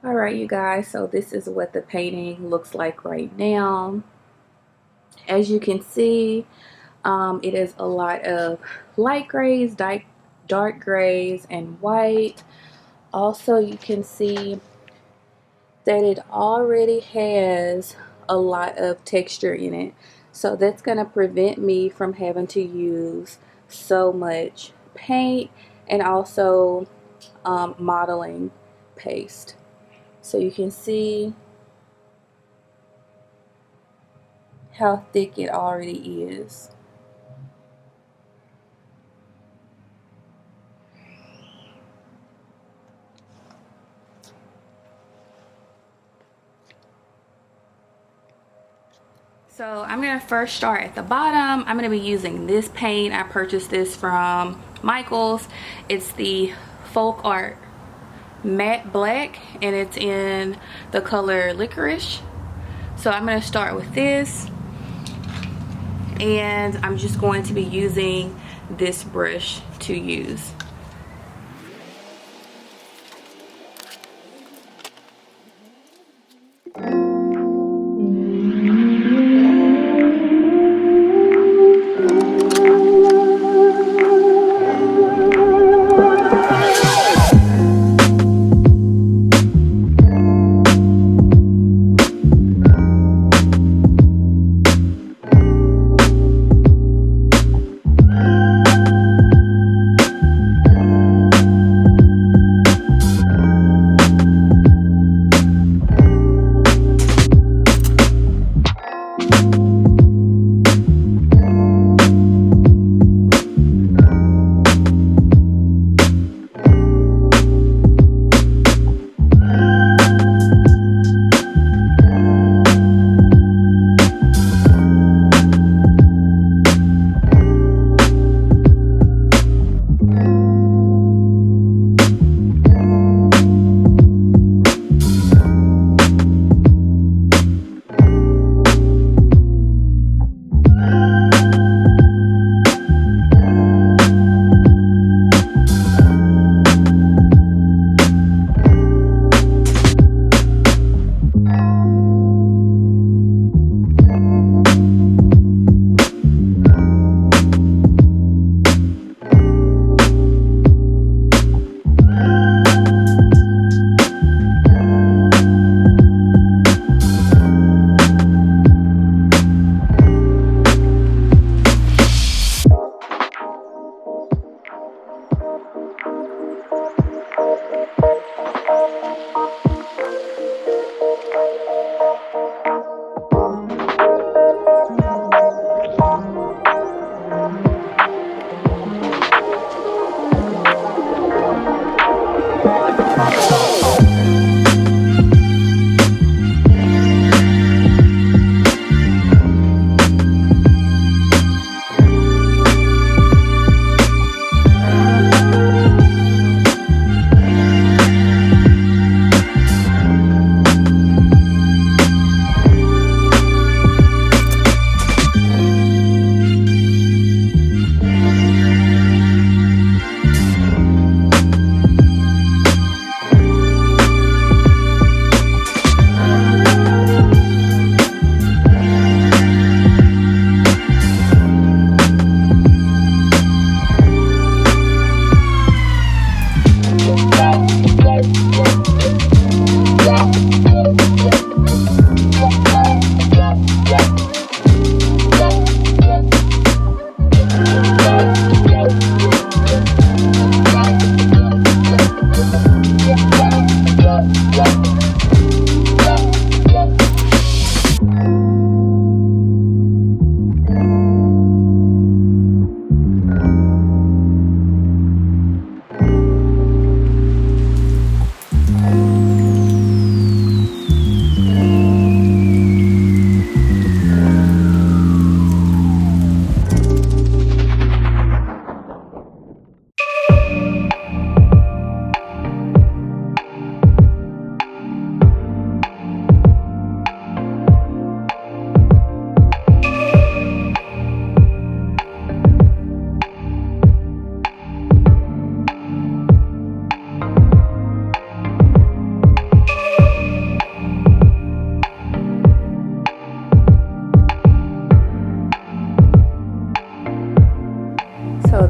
Alright you guys, so this is what the painting looks like right now. As you can see, it is a lot of light grays, dark grays, and white. Also, you can see that it already has a lot of texture in it. So that's going to prevent me from having to use so much paint and also modeling paste. So you can see how thick it already is. So I'm going to first start at the bottom. I'm going to be using this paint. I purchased this from Michael's. It's the Folk Art Matte Black and it's in the color Licorice. So I'm going to start with this, and I'm just going to be using this brush to use.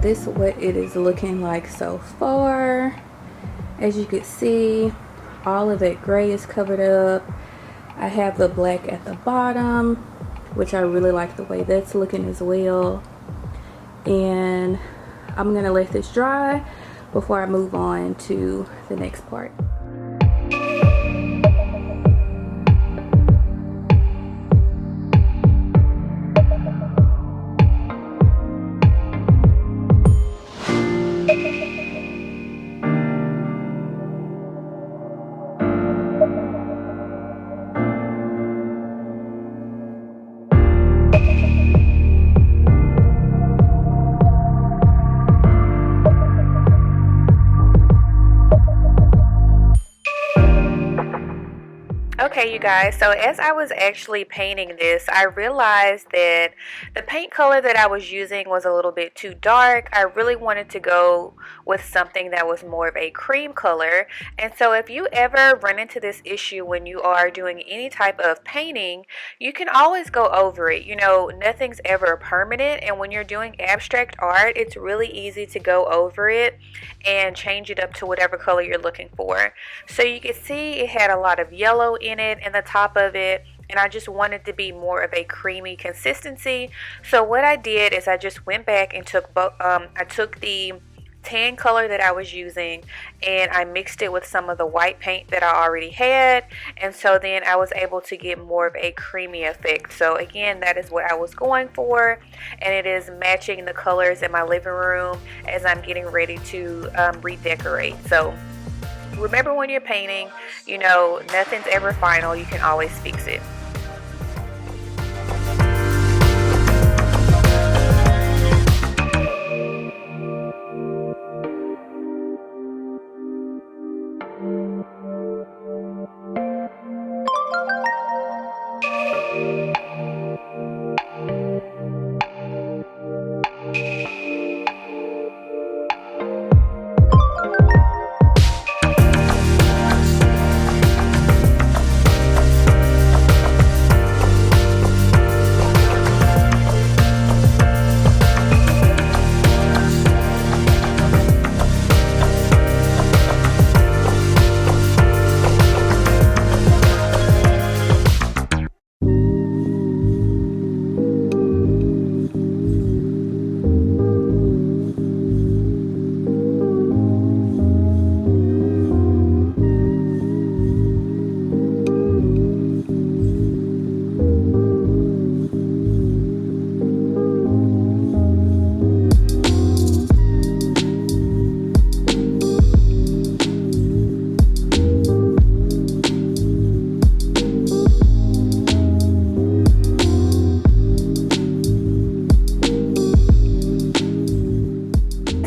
this is what it is looking like so far. As you can see, all of that gray is covered up. I have the black at the bottom, which I really like the way that's looking as well. And I'm gonna let this dry before I move on to the next part. Okay, you guys, so as I was actually painting this, I realized that the paint color that I was using was a little bit too dark. I really wanted to go with something that was more of a cream color. And so if you ever run into this issue when you are doing any type of painting, you can always go over it. You know, nothing's ever permanent, and when you're doing abstract art, it's really easy to go over it and change it up to whatever color you're looking for. So you can see it had a lot of yellow in it and the top of it, and I just wanted to be more of a creamy consistency. So what I did is I just went back and took the tan color that I was using and I mixed it with some of the white paint that I already had, and so then I was able to get more of a creamy effect. So again, that is what I was going for, and it is matching the colors in my living room as I'm getting ready to redecorate. So remember, when you're painting, you know, nothing's ever final. You can always fix it.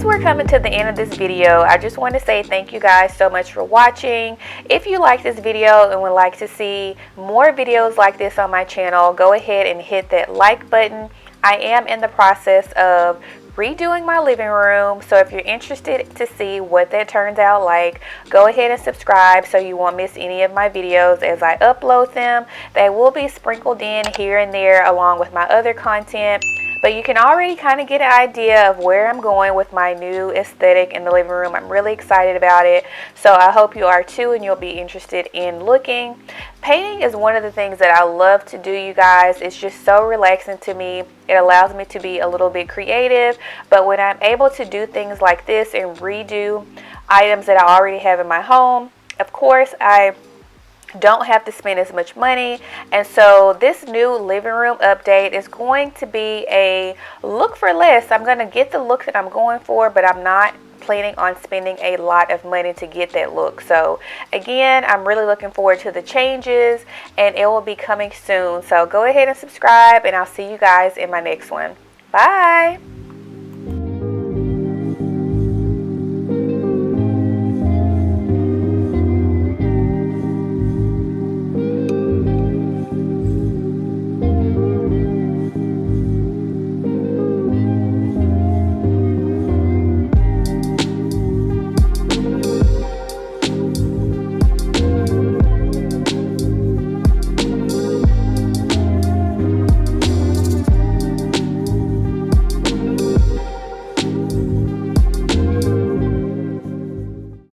We're coming to the end of this video. I just want to say thank you guys so much for watching. If you like this video and would like to see more videos like this on my channel, go ahead and hit that like button. I am in the process of redoing my living room, so if you're interested to see what that turns out like, go ahead and subscribe so you won't miss any of my videos as I upload them. They will be sprinkled in here and there along with my other content, but you can already kind of get an idea of where I'm going with my new aesthetic in the living room. I'm really excited about it, so I hope you are too, and you'll be interested in looking. Painting is one of the things that I love to do, you guys. It's just so relaxing to me. It allows me to be a little bit creative, but when I'm able to do things like this and redo items that I already have in my home, of course, I don't have to spend as much money. And so this new living room update is going to be a look for less. I'm going to get the look that I'm going for, but I'm not planning on spending a lot of money to get that look. So again, I'm really looking forward to the changes, and it will be coming soon. So go ahead and subscribe, and I'll see you guys in my next one. Bye.